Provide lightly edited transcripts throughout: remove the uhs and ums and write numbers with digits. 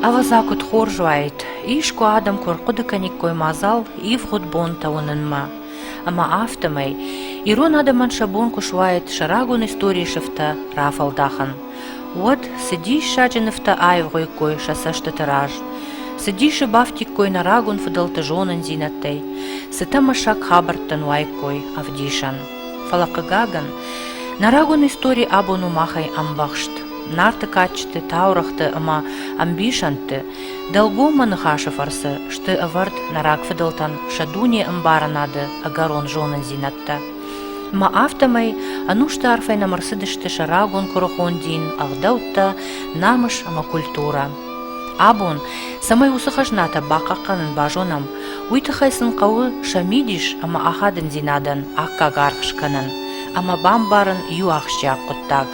Авазакут хоржвайт, ишку адам коркудаканик коймазал, ивхуд бонта унынма. Ама автомай, ирон адаман шабон кушвайт, шарагун истории шифта рафалдахан. Вот сидишь шаджинывта айвгой кой шасашта тираж. Сидишь бафтик кой нарагун фдалта жонан зинаттей. Ситама шак хабартан вайкой авдишан. Фалакагаган, нарагун истории абону махай амбахшт. Нарты качты, таурахты, ама амбишанты, долгоман хашафарсы, шты авард нарак фидалтан, шадуни амбаранады, агарон жонан зинатта. Ма автомай, анушта арфай на марсидышты шарагон корохон дин, авдаутта, намыш ама культура. Абон, самай усахажната бақақанын бажонам, уйтахайсын қауы шамидиш ама ахадын зинадан, акка гархшканын, ама бамбарын юахшча құттаг.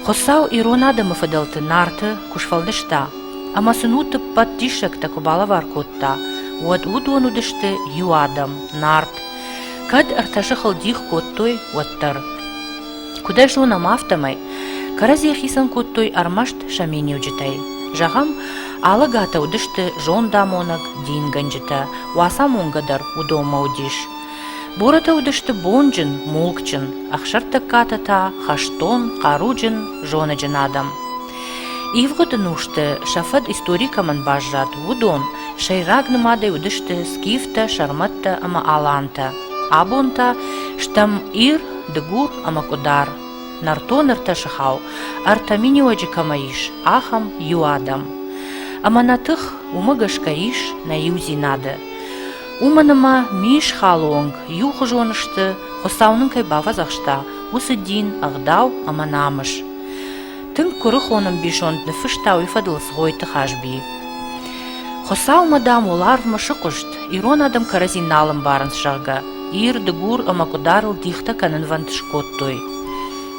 Хосау иронадамы фадалты нарты кушфалдышта, ама сынуты паттишек такубала варкутта, уад удуан удышты юадам, нарт. Кад арташы халдих коттой уаттар. Кудай жонам автомай, каразия хисан коттой армашт шамини уджитай. Жағам алагата удышты жон дамонак дин ганджита, уасам онгадар удома удиш. Бората удышты бонжин, мулкчин, ахшарта катата, хаштон, каруджин, жонаджин адам. Ивгодан ушты шафад историкаман бажрат удон, шайрагнымадай удышты скифта, шарматта, ама аланта. Абонта штам ир, дегур, ама кудар. Нартон арташахау, артамини ваджикамаиш, ахам юадам. Ама натых умагашкаиш на юзинады. Уманама миш халонг, юху жонышты, хосаунынкай бавазахшта, усы дин, агдау, ама намыш. Тын курых оным бишонд нефыштау ифадылс гойты хашби. Хосау мадам оларвма шықышт, ирон адам каразин налым барынс шага, ир дегур ама кударыл дихта канын вантышкоттой.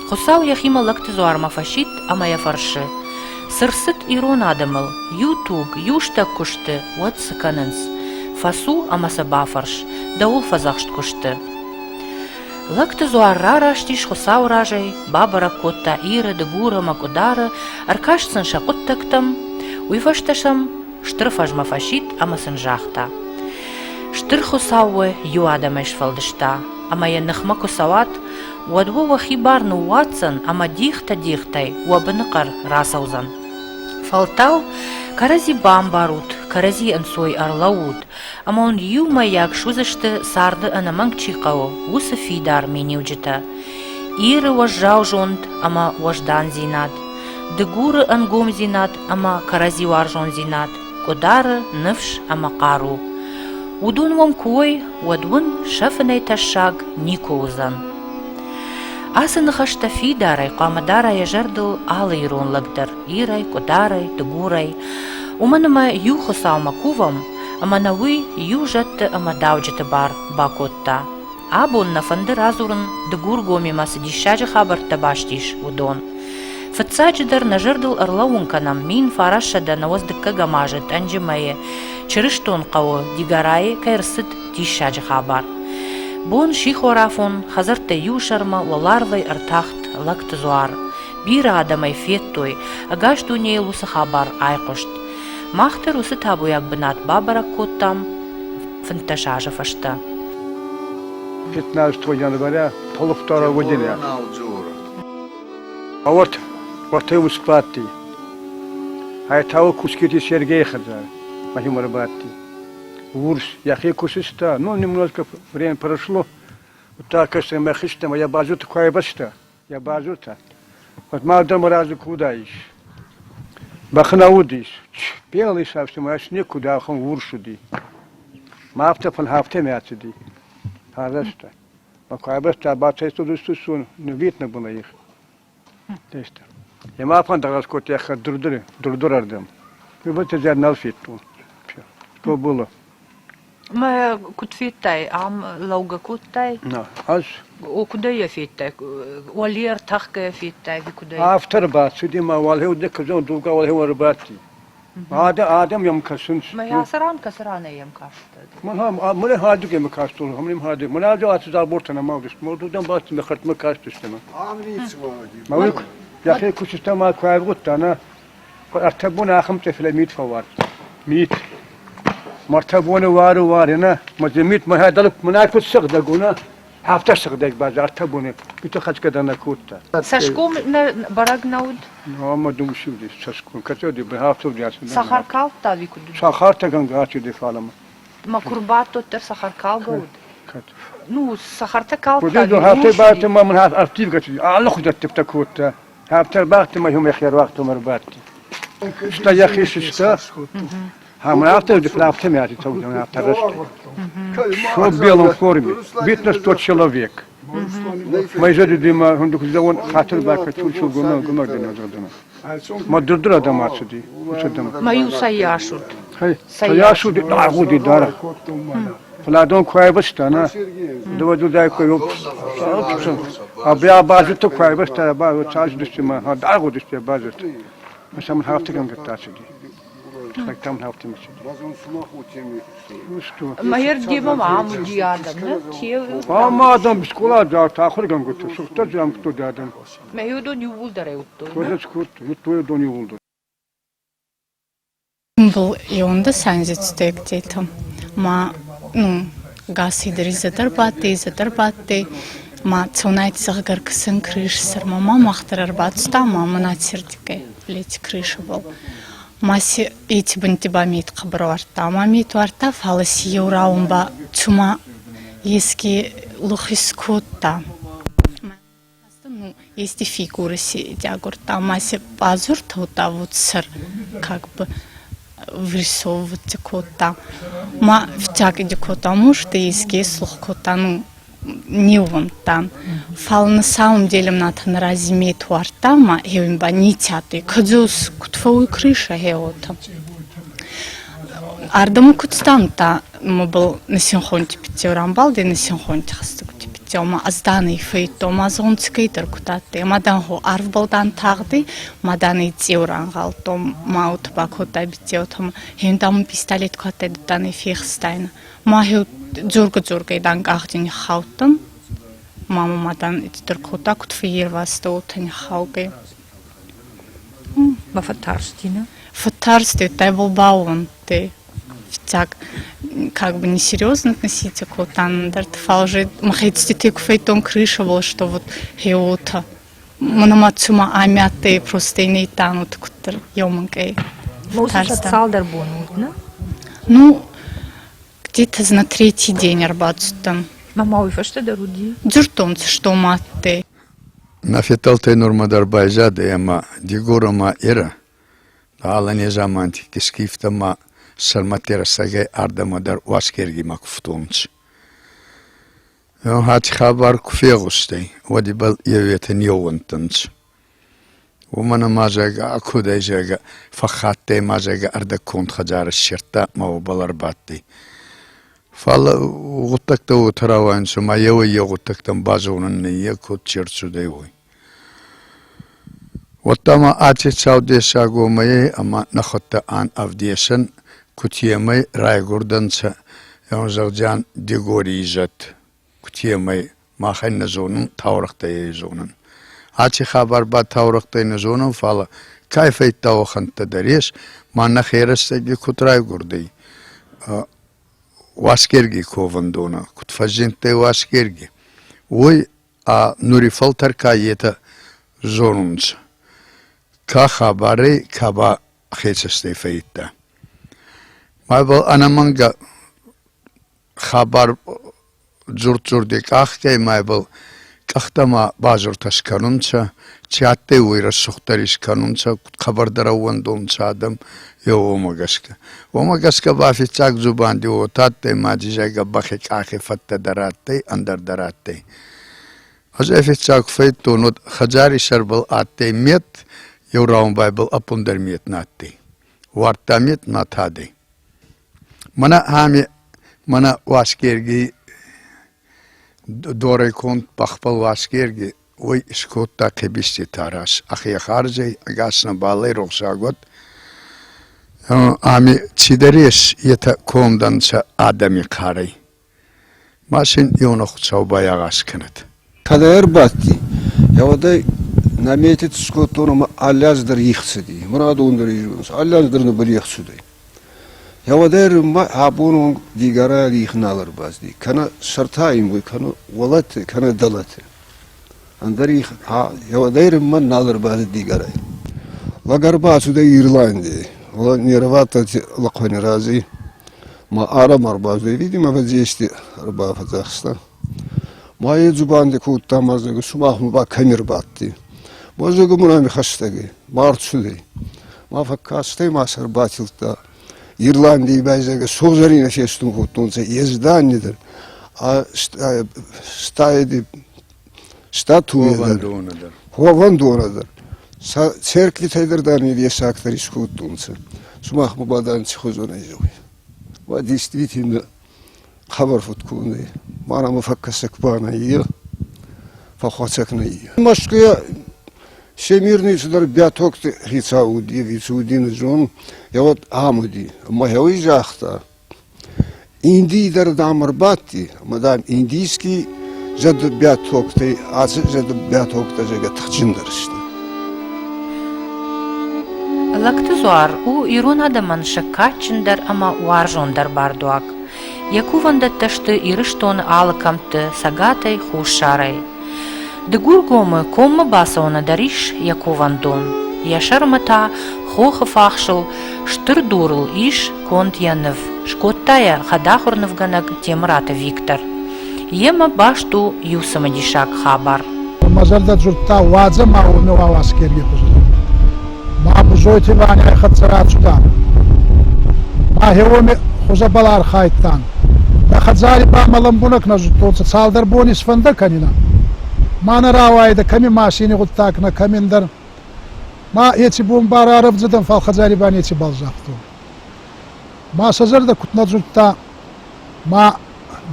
Хосау яхима лакты зуарма фашит, ама яфаршы. Сырсыт ирон адамыл, ютуг, юштак кушты, уат сыканынс. Фасу амаса бафарш, даул фазахшт кушты. Лакты зуарра раштиш хосау ражай, бабара котта иры, дегура, макудары, аркашсын шакуттактам, уйфашташам штырфажма фашит амасын жахта. Штыр хосауы юадамеш фалдышта, ама яннахма кусават, уадву вахибарны уатсан, ама дихта-дихтай, уабынықар расаузан. Фалтау карази бамбарут, карази ансой арлаут, ама он юмаяк шузышты сарды анаманг чикау, усы фидар мени уджита. Иры важжау жонд, ама важдан зинат. Дегуры ангом зинат, ама карази варжон зинат. Кодары нывш, ама кару. Удун вам кой, уадвун шафынай ташаг никоузан. Асын хашта фидарай, камадарай яжардыл алы ирон лагдыр. Ирай, кодарай, дегурай. Уманама ю хосаума кувам, ама науи ю жатты ама дауджиты бар бакотта. Абон нафанды разурын дегур гомима сидишаджы хабарта баштиш удон. Фатсаджидар нажардыл арлаунканам мин фарашада навоздыкка гамажет анжимае. Чырыштон кавы дигарайы кайрсыт тишаджы хабар. Бон шихорафон хазарта юшарма оларвай артахт лакты зуар. Бира адамай феттой, агаш дунейлусы хабар айқошт. Махтар усы табуяк бынат бабара коттам фанташажа фашта. 15 января, полвторого года. А вот ты успати. А это кускити Сергей Хазар, Махим Рабати. Урс, я кусиста, ну немножко время прошло. Вот так, если мы хистем, я базута кое баста. Я базута. Вот мадам разу куда ищ. Бахнаудис. Белый совсем, а некуда хон уршуди. Мафта фон хафте мяцеди. Пожалуйста. Пока баста бацайсту дустусун, не видно было их. Теста. Я мафан дараскот я дурдурардым. И вот это налфиту. Что было? Ма кутфиттай, ам лауга куттай. На, аз. О куда я фиттай? Уалер тахка фиттай, ви куда? Автор бат, сюди ма валhe удек зон дуга валhe варбати. Адам ям касун. Ма я касарана ям кашта. Мане хаду kem kastol, hamlim haду. Мане аду атзал бортана мавдис. Модудан бат ме хартма кастыстема. Амриц вади. Мавик, я хе кучистама кайгуттана. ارتبون اخم تفل ميت فوار ميت مرتبون وارنا مزميت ما هذا مناك السغد قلنا هافتا سغدك باز ارتبون بيتو خش كده نكوتا Сашком бараг науд. no ما دوم شو دي سسكون كتو دي بهافتو دي Сахаркал тави куду. ساخار تكن غاتي دي فالما Ма курбато тер сахаркал гауд. Ну, сахарта кал ودي دو هافتي بات ما من هاف ارتيل كتو الله خدت تبتكوتا هافتر باقت ما هم يخير وقت مربات شتا يا اخي شتا هم هافتر دي فلافت مياتي تو دي هافتر رشت شو белом форме битно 100 человек ما يجري ديما هندوك زون خاطر باك شو قلنا دنا ما دردر ادم اسدي Маю саяшут. هاي سياسو دي داغو دار فلا دون كويبستانا دو داي كوي ابيا بازت كويبستا با تاج دشما داغو دشتا بازت بس من هافتك ام قطاسدي تم هافتي مش Майер деба маму диадам, да? Тев. ما ادم بسكولا دا تاخر كان قلت شفت جام تو دادن Маю до нювул дареутто. كويس كنت تو دوني ولد Бұл ионда санзитстек дейтім. Ма, газ идер изадырбатты. Ма цунайт зағгар кісін крышсыр. Ма мақтырар батыста, ма мына сердіке білеті крышы бол. Ма си еті бінті ба мейт қыбыр варта. Ма мейт варта фалы си еурауын ба чума еске лұхис көтта. Есть фигуры си дягурта. Ма си базур таута вот сыр, как бы вырисовывать кота. Ма втягивать кота муж, ты изге слух кота, не вон там. Фал на самом деле надо на разиме туарта, ма хевимба не тяты. Кадзус кутфовую крыша хеота. Ардаму кутстан та, ма был на синхонте пятиурамбалде на синхонте хастыгути. Ма азданный фейто, ма зонцкейтер кутаты. Мадан хо арвбалдан тагды, мадан и тиурангал, том ма утба кота битеотом. Хендам пистолет кота даны фехстайна. Ма хе зурга идан гахтин хаутан. Мама мадан итер кота кутфеер вастотен хауге. Ма фатарстина. Фатарсты, тай был баун, ты. Так, как бы несерьезно относиться к котам, дартфал же, махайте ты кфейтон крыша был, что вот хеота, мономацума амяты просто не танут, кутер ёманкой. Салдар бонут, да? Ну, где-то на третий день арбатстан. Мама уйфа что даруди? Дзюртонцы, что маты. На феталтай нормадар байзады, ама дигурама ира, ала не заманти, кискифтама Салматера саге ардамадар васкерги макфтунц. Хати хабар кфегустай, води бал яветен йовантанц. Умана мазага акуда жага фахатте мазага арда конт хаджар шерта мау баларбатти. Фала угутакта утараванцу ма ява йогутактан базунан не кот черцудай ой. Оттама ачи цаудесагу мае ама нахотта ан авдешан Кутьемай райгурданца Янзарджан дегоризат. Кутьемай махайн на зонун таурахтай зонун. Ачи хабар ба таурахтай на зонун фала кайфай тауханта дареш манна херастаги кут райгурдай. Васкерги ковандона, кут фажинтай васкерги. Ой, а нурифал таркаета зонунца. Ка хабары каба хечастай фаитта. Майбал анаманга хабар зурт-зурди кахте майбал кахтама базур тасканунца чатте уйрас сухтарис канунца хабардарауан донца адам yo omagaska bafi chak zubandi o tatte majijaga bakhe kake fatta daratte andar daratte azefi chak feito not khajari sharbal atte met yoraum bible upon der met natte warta met nathade mana hami mana waskergi dore kont pakhpal waskergi oy skotta kebisti taras akhi kharje agasna balay roxagot Ами чидереш ета комданца адами карай. Машин юнох чаубая гашканат. Кадер батти. Я вода наметит скотоном аляздар ихсди мурадондыр юнс аляздар набыр ихсудай явадер ма абунун дигара ихналар базди кана шартаим гой кана валат кана далат андари явадер ма налар базди дигара лагарба сюда Ирландии ла нервата лакони рази ма арамар базди видимо вазешти арба Казахстан мае зубанде куттамазга сумах ма камер батти бозого мурами хастаги марцуди ма факастай масар батилта Ирландии байзага созарина шестун куттунца езданидер а стаиди статуя ховандонадер церкви тайдердани весактари скуттунца сумах ма бадан цихозона изой ва действительно خبر فتكوني ما أنا مفكسك بانا إيه فخوتكنا إيه مشكلة شميرني صدر بياتوك هي سعودي في سعودين جون يود عامودي ما هو يجاختا إندي در دامر باتي مدام إنديسكي جد بياتوك تي عاص جد بياتوك تجا تخجن درشتا Лактызуар у ирун адаман шаккачындар ама уаржондар бардуак. Якуванда ташты ирыштон алыкамты сагатай хушарай. Дегургомы комма басауна дариш якувандон. Яшармата хохы фахшыл штырдурл иш конт яныв. Шкоттая хадахурнов ганаг темрата Виктор. Ема башту юсама дишак хабар. Мазарда журтта ваза мауны ваваскерге кузузу. Ма бузойти ваня хацарацудан. Ма хевоми хузабалар хайттан. Да хадзари ба маламбунак назутоца салдар бонис фанда канина. Ма наравайда ками машини гуттакна каминдар. Ма эти бомбара арабзадан фал хадзари бани эти балзахту. Ма сазарда кутна журтта. Ма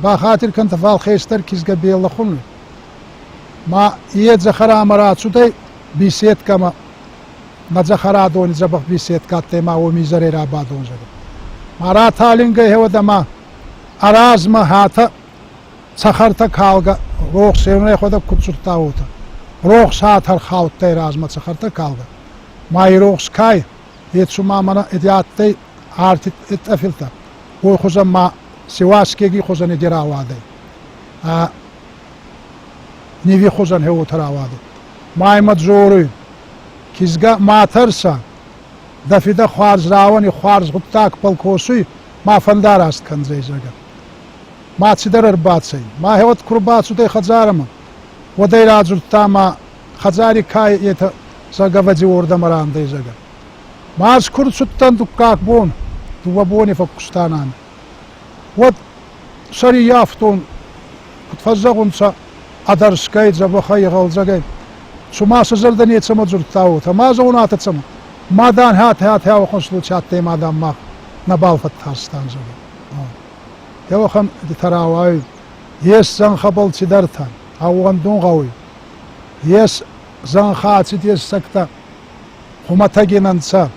ба хатир канта фал хейстар кизга белла хунны. Ма иет захара амарацудай бисеткама. На захара дони забах бисетка тема омизаре раба донжада. Мара талинга хевадама аразма хата сахарта калга рох севне хода кутсурта ута. Рох сатар хауттай разма сахарта калга. Май рох скай етсума мана идиаттай артит итафилта. Ой хозама сиваскеги хозане диравадай. Неви хозан хеутаравадай. Май маджоры кизга матарса дафида хварз равани хварз гуттак полкосуй ма фандараст канзей жага ма цидер бацай ма хеват курбацу дай хазарама водай раджуртама хазари кай это загавади орда марандай жага ма скурцуттан дуккак бон дувабони фокустанан вот шари яфтон кутфазагунца адарскай забахай галзагай شما سزرد نیت مجرد تاو تما زونات تسمع مادان هات وخنسلو چاته مادام ما نبال فتحستان زوج يا وخن تراوي يس زن خبل تدرتان او غندون قوي يس زن خاطت يس سكتا هما تجيننسا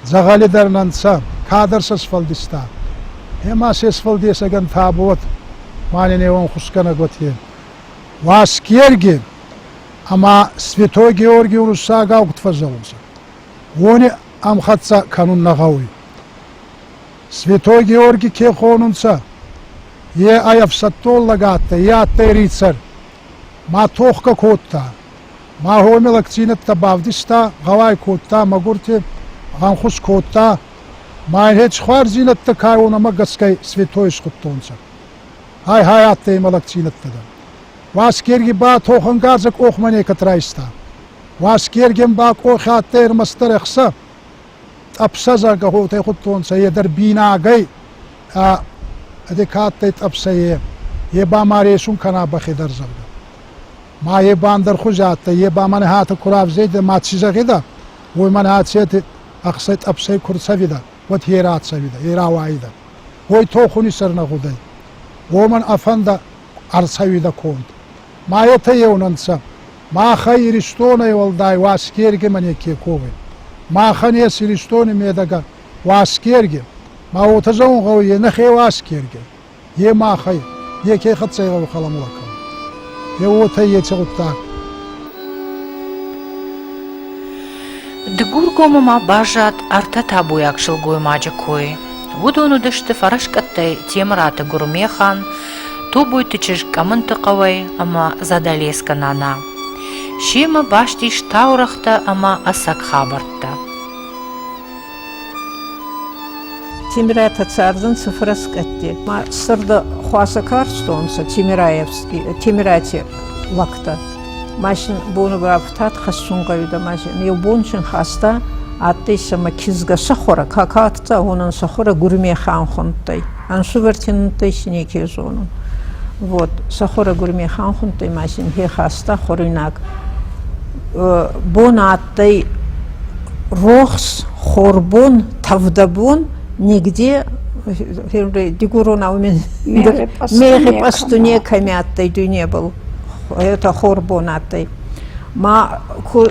زغالي درننسا كادر سسفل دستا هما سسفل دي سگن تابوت ماني نيون خسكنا گوتيه واسكيرگي Ама Святой Георгий Урусага уктфазаунса. Вони амхатса канун нагауи. Святой Георгий кехонунса. Е аяфсаттол лагатта, е аттай рицар. Ма тохка котта. Ма хоми лакцинат табавдиста, гавай котта, магурти ганхус котта. Ма хеч хвар зинатта кайуна магаскай Святой скуттонса. Хай аттай ма лакцинат тада. Васкерги ба тохан газак охмане катрайста. Васкерген ба охаттер мастерхса. Апсаза гахоте хуттонса едер бина гай. Адекатте апсае. Еба марешун кана бахидар завда. Ма ебандер хужатта еба ман хата курав зейде матсизагида. Ой ман хатсет ахсет апсай курсавида. Вот херат савида, ераваида. Ой тохуни сарна гудай. Оман афанда арсавида конт. ما يتيوننسا ما خيرشتوني والداي واسكيرجي من يكيكوي ما خني سيرشتوني ميدغا واسكيرجي ما هو تزون قوي نخي واسكيرجي يه ما خي يه كي خطسي خلملك يو تيتغتا Дгургомама бажат артата буяк шылгой маджакой. Вудону дышты фарашкаттай темраты гурмехан, тубуй тычыш камынтыкавай, ама задалеска нана. Шема башти штаурахта, ама асак хабартта. Тимирата цардын цифраскатти. Ма сырды хуасакар стонса Тимираевский, Тимирати лакта. Машин буну брафтат хассунгаюда машин. Юбунчин хаста атты сама кизга сахора какатта онан сахора гурме хан хунтай. Ансувертинтай синеки зону. Вот сахора гурме хан хунтай машин хе хаста хоринак. Бон аттай рохс хорбон тавдабон нигде дигурона у меня меги посту не камяттай не был. Это хорбонатый. Ма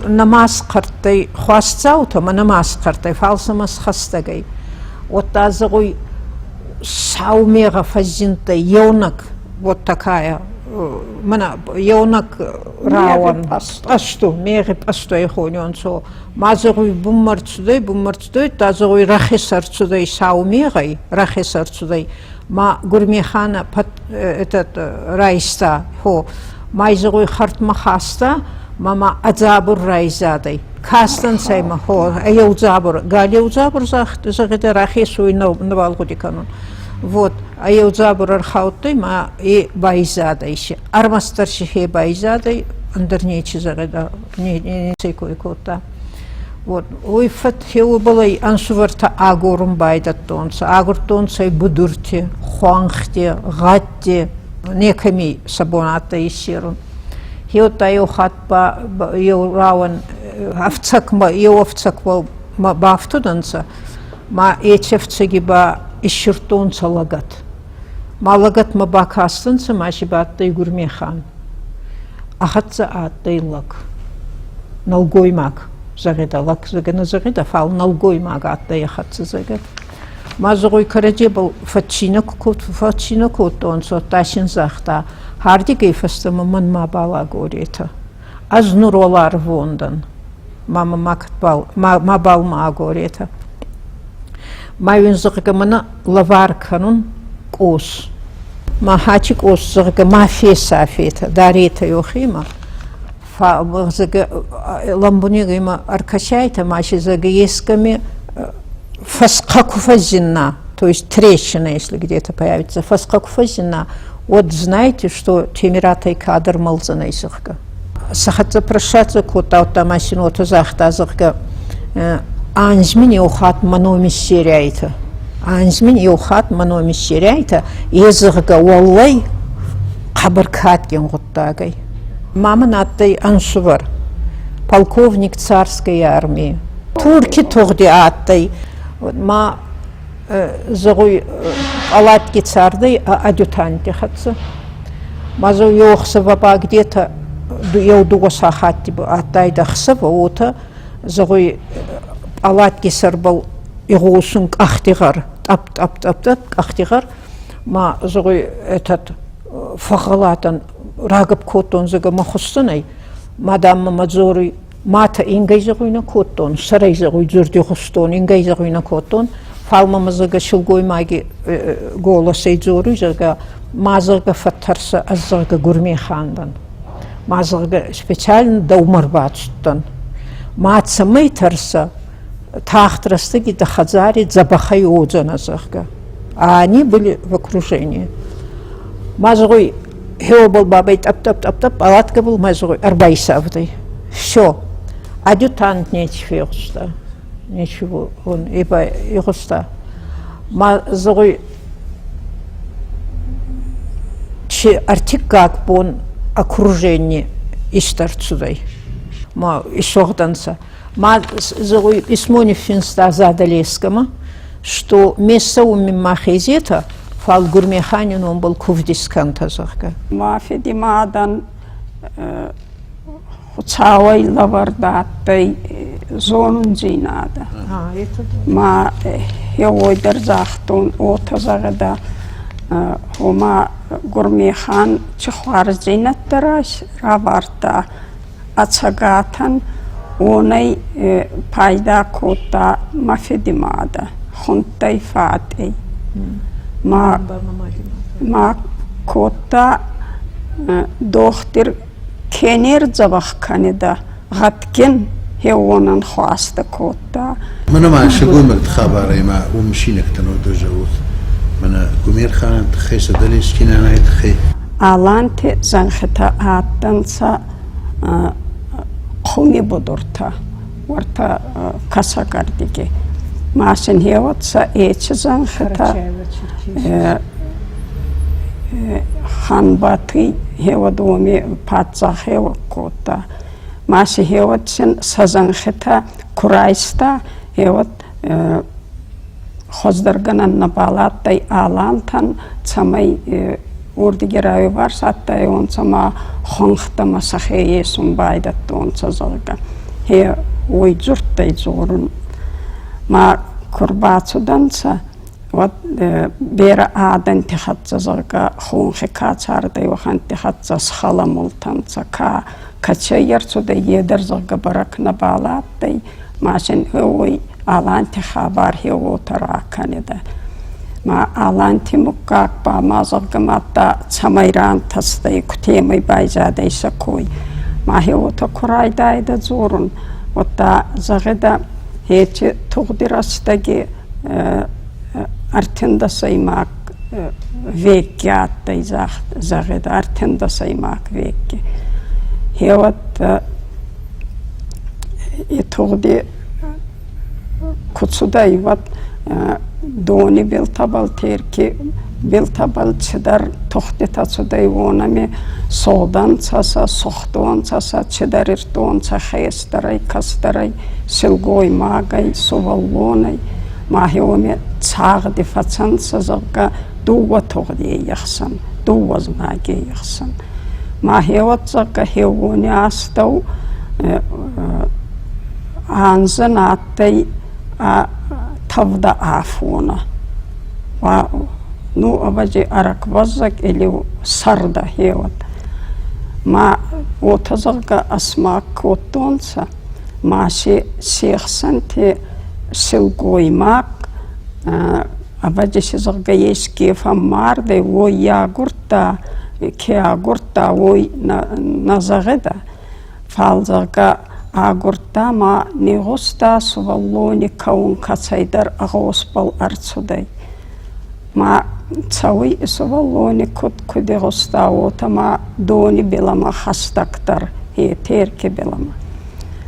намаз картай хвастцауто, ма намаз картай фалсамас хастагай. Вот тазгой саумега фазинтай еунак вот такая. Мана еунак рауан. А что? Меги пасто ихонён со. Мазгой буммарцудай, тазгой рахисарцудай саумегай, рахисарцудай. Ма гурмехана этот райста хо. Майзгой хартма хаста, мама адзабур райзадай. Кастан сайма хо, аяудзабур, галиудзабур захты рахисуй навалгудиканун. Вот, аяудзабур архаутай, ма и байзадайши. Армастарши хе байзадай, андернечи загада, не сейкой кота. Вот, ой фат хеу балай ансуварта агурум байдат тонса, агур тонса и будурти, хуанхти, гатти. Неками сабоната и сирун. Хиота хатба рауан овцакма овцаква бафтуданца, ма ечевцеги ба иширтунца лагат. Ма лагат ма бакастанца маши ба аттай гурмехан. Ахатца аттай лаг. Налгой маг загеда лаг загена загеда фал налгой маг аттай ахатца загед. Мазгой караджи был фатчина кут он со ташин захта хардигей фастама ман мабала горета аз нуролар вондан мама макбал мабал ма горета майвин зыгы мана лавар канун кос махачик ос зыгы мафия сафета дарета йохима фа зыгы ламбунигима аркашайта маши зыгы есками фаскакуфазина, то есть трещина, если где-то появится, фаскакуфазина, вот знаете, что Тимиратай кадр малзанайсахка. Сахатza прашатza кота автомашинота захтазахка анзмини ухат маномисеряйта. Анзмини ухат маномисеряйта, езахка валлай кабаркатген готтагай. Мама наттай ансувар, полковник царской армии. Турки тогди аттай. Ма загой алатки царды адъютанте хатса. Мазу йохсава где-то яудугоса хаттибы аттайда хсава ота загой алатки сарбал игусун ахтигар тап ахтигар ма загой этот фахалатан рагып котон зага махустанай мадам мазори мата ингайзагуйна коттон, сарайзагуй зурди хустон, ингайзагуйна коттон, фалмамазага шилгой маги голосей зоруй зага мазага фаттарса аззага гурмехандан. Мазага специально да умарбатстан. Матса мейтарса тахтрастыги да хазари забахай оджаназага. А они были в окружении. Мазагуй хеобал бабай тап-тап-тап-тап, алатка был мазагуй арбайсавдай. Все. Адъютант ничего, он ибо игуста. Мазгой артикак бон окружение истарцудай. Ма исогданца. Мазгой письмо финста задалескама, что место у махезета фал гурмеханин он был кувдисканта захка. Мафиди мадан Цауай лавардаттай зонун зинада. Ма явойдар захтун отазагада хома гурмехан чихвар зинаттараш раварта ацагатан онай пайда кота мафедимада хунтай фатей ма кота дохтер кенер забах канеда غتكن هيوانن خواسته کوتا منو ما شگومر خبری ما ومشينك تنو دو جوث من گومیر خان تخیص دلیش کینا نای تخی آلانت زنختا آتنسا خومی بدورتا ورتا کسا کردیگه ماشین هیوتسا ایچ زنختا خان باتی هیودومی پاتزا هیو کوتا ماشي هيوت سازن ختا كرايستا هيوت خزدرگن نبالات تاي آلانتان تسمي وردگراوي وارسات تاي اون تسما خونختا مسخي يسون بايدت اون تزرگا هي ويجور تاي زورن ما كرباتو دانسا ود بيرا آدن تخط زرگا خونخي كاتار تاي وخان تخط سخلا ملتانسا كتشيرتو دا يدر زرگا برك نبالات تاي ماشن هوي آلانتي خبر هيو تراكني دا ما آلانتي مكاك با ما زرگا ماتا تسميران تستي كتيمي بايزادي سكوي ما هيو تكراي داي دا زورن وتا زغدا هيتي تغدرستاگي ارتندا سيماك ويكيات تاي زغدا ارتندا سيماك ويكي هيوت يتغدي كتسودا يوت دوني بيلتابل تيركي بيلتابل تشدر تخدي تسودا يوونامي صودان تسا صختون تسا تشدر ارتون تخيستري كستري سلغوي ماغي سوالوني ما هيومي تساغدي فتسان سزغا دوة تغدي يخسن دوة زماغي يخسن ما هيوت زغا هيووني استو عنزناتي تفضى عفونا نو أبجي أرك وزك إلي سرده هيوت ما وتزغا أسماء كوتونسا ماشي شيخسنتي سلغوي ماك أبجي شزغا يشكيفا مارده ويا غرطا كيا غرطا وي نزغدا فالزغا агурта ма негоста суваллони каун кацайдар агоспал арцудай ма цауи суваллони кут кудегоста ота ма дони белама хастактар терке белама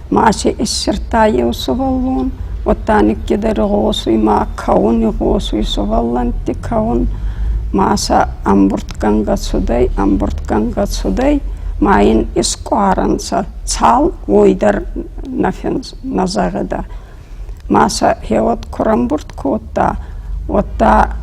маши иссертайе суваллон отаник кедер госуй ма каун госуй сувалланти каун маса амбуртканга судай маин искуаранца цал ойдар нафенс назагада маса хеот курамбурт кота ота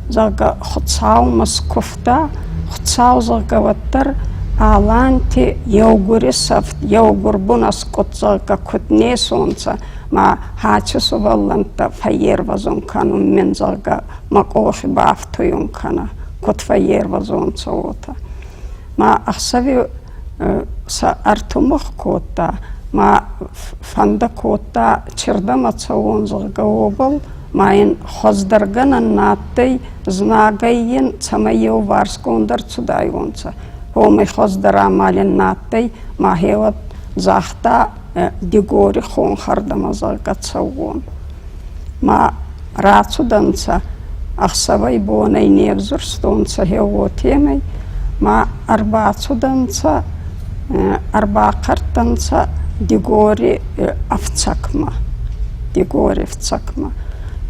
зага хотсау маскуфта хотсау зага ваттар аланти йогурисафт йогурбунас котзага кутне сонца ма хачесу валланта фаер вазон кану мен зага макохи бафтуюн кана кот фаер вазон цота ما أخسبي سأرتمخ كوتا ما فند كوتا چردم تصون زغوبل ما إن خزدرگن الناتي زناغين تميو وارسكوندر تدايونسا هو مي خزدر عمال الناتي ما هيوت زاختا ديگوري خون خردم زغا تصون ما راتو دنسا أخسبي بوني نيرزرستونسا هيو تيمي ما أربعة دنسا أربعة قرطنسا ديگوري أفتسكما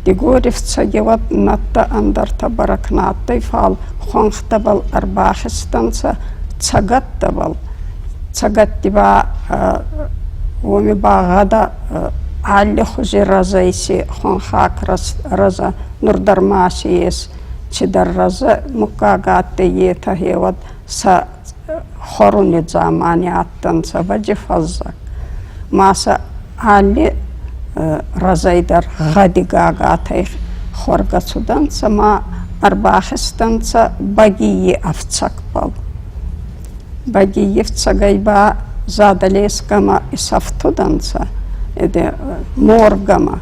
ديگوري فتسجوات نتا أندر تبرك ناتي فال خونختبل أربعة خستنسا تسجتبل تسجتبا ومي باغدا علي خجي رزايسي خونخاك رزا نردر ماشيس چدر رزا مقاقات يتا هيوت سا خوروني زماني آتن سا وجه فزك ما سا علي رزاي در غدي قاقات خورغا سودان سا ما أرباخستان سا باقي أفتسك بل باقي يفتسقاي با задалескама и сафтуданца, эде моргама,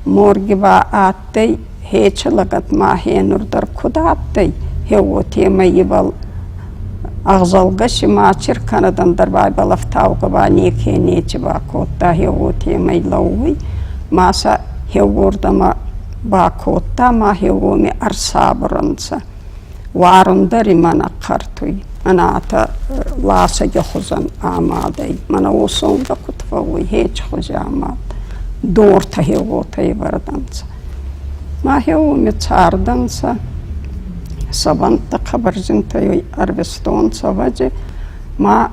моргива аттай, хечелагат ма хенурдар кудаттай, хео тема ибал ағзалға шимачыр канадан дарбай балаф тауғыба неке нечіба котта хео тема илауы, маса хеордама ба котта ма хео ми арсабыранца, варындар имана қартуй. Ана ата ласа жохозан амадай. Мана осонда кутвауй хеч хожа амад. Дорта хеота иварданца. Ма хео ми царданца. Сабанта қабарзинта йой арвестонца ваджи. Ма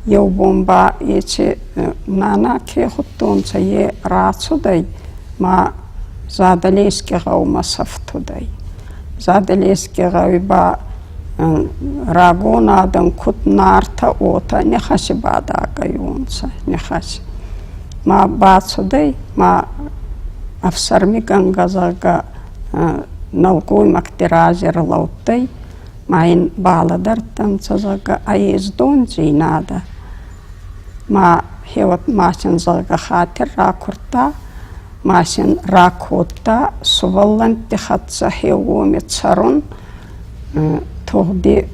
йо бомба ече нана ке хуттонца е рацудай. Ма задалеске гаума сафтудай. Задалеске гауи ба рагонадан кут нарта ота нехаши бада гаюнца нехаши ма бацудай ма афсарми гангазага налгой мактиражер лаутай маин баладар танцазага аездонжи нада ма хеват машин зага хатир ракурта машин ракотта суваллан тихатса хевоми царун Тогди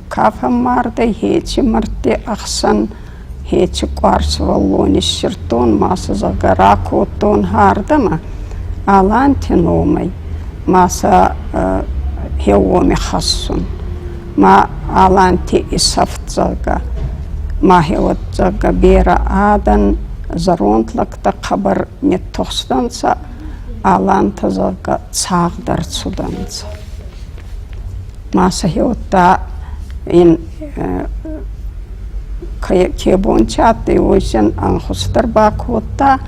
кафа мардай хечи марти ахсан хечи кварс валлони ширтон маса зага ракотон хардама аланти номай маса хеоми хассун ма аланти исафт зага ма хеват зага бера адан заронтлакта қабар не тоқстанца аланта зага цағдар цуданца Маса хеота ин кебончатты ойшен анхустар бакотта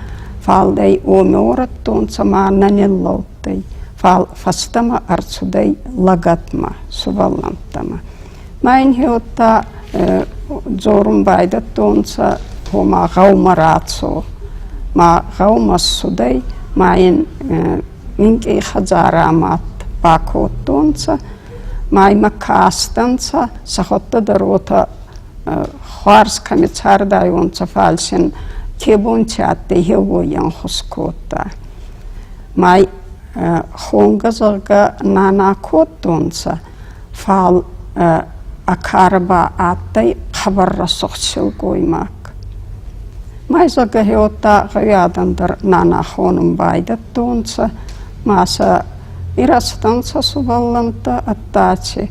фалдай омеораттонца мананеллаутай фал фастама арцудай лагатма суваллантама майн хеота зорум байдаттонца хома гаумарацо ма гаумассудай майн минки хазарамат бакоттонца Майма кастанца сахотта дарота хварс камицардай онца фалсен кебончатте хевоян хускота. Май хонгазага нана коттонца фал акарба аттай хабарра сохчил гоймак. Май зага хеота гаядандар нана хонум байдаттонца маса Ирастанца сувалланта аттачи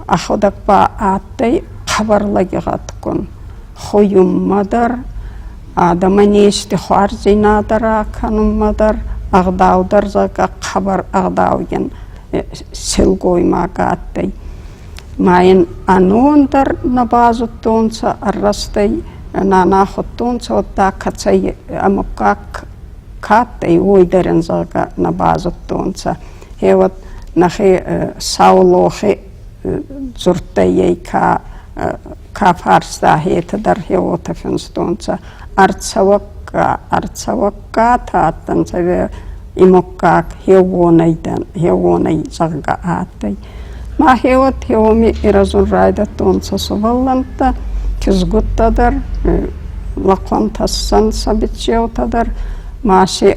аходакпа аттай хабарлагигаткун хойуммадар адаманешти хуарзинадара кануммадар агдаудар зага хабар агдауген силгоймага аттай майын ануондар набазуттонца аррастай нанахоттонца отта кацай амукак Каттай ойдарен зага на базоттонца. Хеват нахе саулохе зуртайей ка фарста хетадар хевота фенстонца. Арцавакка тааттанца ве имоккак хевонай зага аттай. Ма хеват хевоми иразун райдаттонца сувалланта кизгуттадар лакван тассан сабитчеутадар Маши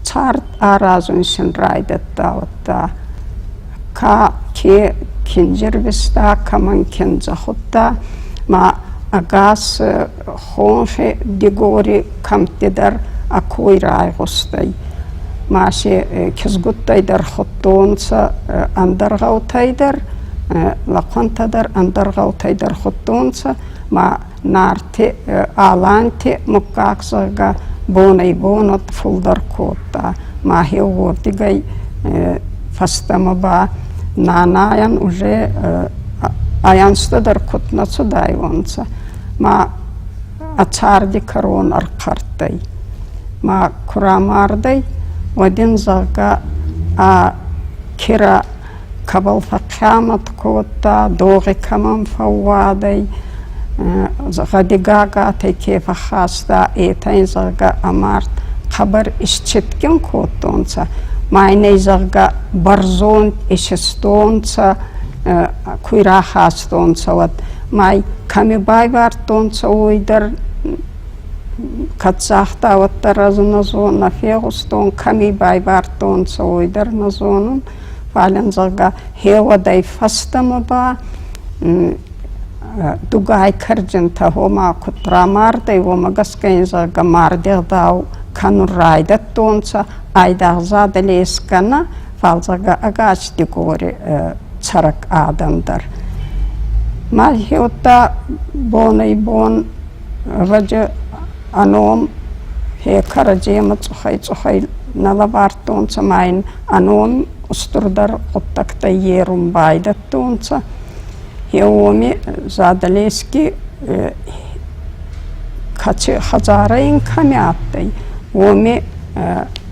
царт аразуншин райдаттаутта ка ке кинжервиста каман кензахутта ма агас хонхе дигори камтедар акой райгустай Маши кизгуттайдар хуттонца андаргаутайдар лаквантадар андаргаутайдар хуттонца ма нарте аланте мукаксага бонай бонот фулдар кота ма хеордигай фастамаба нанаян уже аянстадар котна цудайвонца ма ацарди карон арқартай ма курамардай один зага кира кабал фақамат кота доги каман фавадай Гадигага текефа хаста этайн зага амарт хабар исчеткен коттонца майней зага барзон ишестонца куйра хастонца вот май ками бай вартонца ойдар катсахта ваттаразы назон нафегустон ками бай вартонца ойдар назонун валензага хевадай фастама ба дугай карджента хома кутрамардай вомагаскайнзага мардердау канурайдаттонца айдагзадалескана фалзага агач дигори царак адамдар ма хеота бонай бон ваджа аном хе караджема цухай налавартонца майн аном устурдар оттакта ерум байдаттонца хеоми задалески качы хазарайын камяттай оми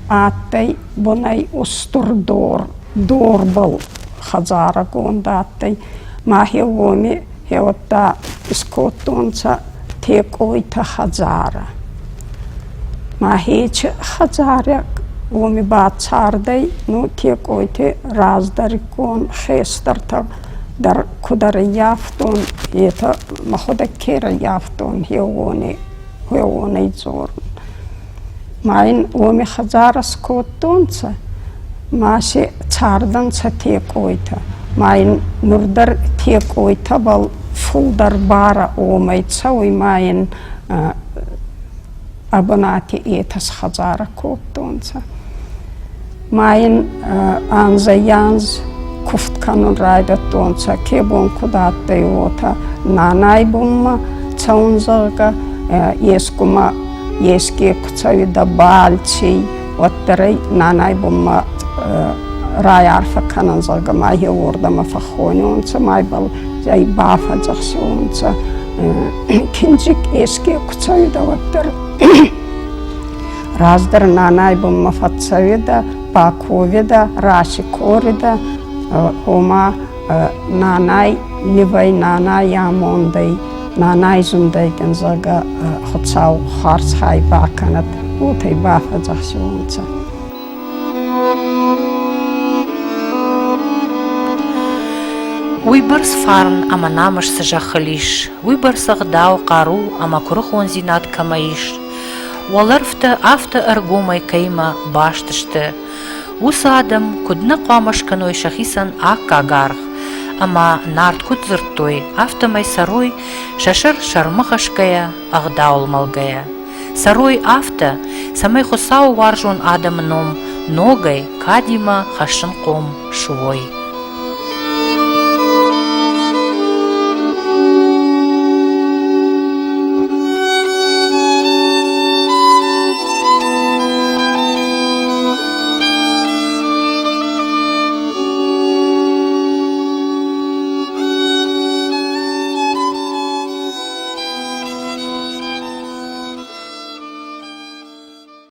аттай бонай устурдор дорбал хазара гондаттай ма хеоми хеотта искоттонца тек ойта хазара ма хеч хазаряк оми бацардай ну тек ойте раздарикон хестартав дар кудар яфтон это махода кера яфтон хеони зор майн оми хазара скоттонца маси царданца тек ойта майн нурдар тек ойта бал фулдар бара омайца ой майн абонати этас хазара коттонца майн анза янз куфтканун райдаттонца кебон кудаттай ота нанай бумма цаунзага ескума еске куцавида балчи оттарай нанай бумма рай арфа кананзага май ордама фахононца май бал жай бафа жахсонца кинжик еске куцавида оттар раздар нанай бумма фатсавида паковида раши корида хома нанай ливай нанай ямондай нанай зундай гензага хотсау харс хай баканат утай бафа жахсонца Уйбарс фарн ама намаш сажахалиш, уйбарс агдау кару ама курхон зинат камаиш. Уаларфта афта аргумай кайма баштышты. Ус адам кудна қамашканой шахисан аккагарх, ама нарт кудзыртой автомай сарой шашар шармахашкая агдаул малгая. Сарой афта самай хосау варжон адамном ногай кадима хашын ком шуой.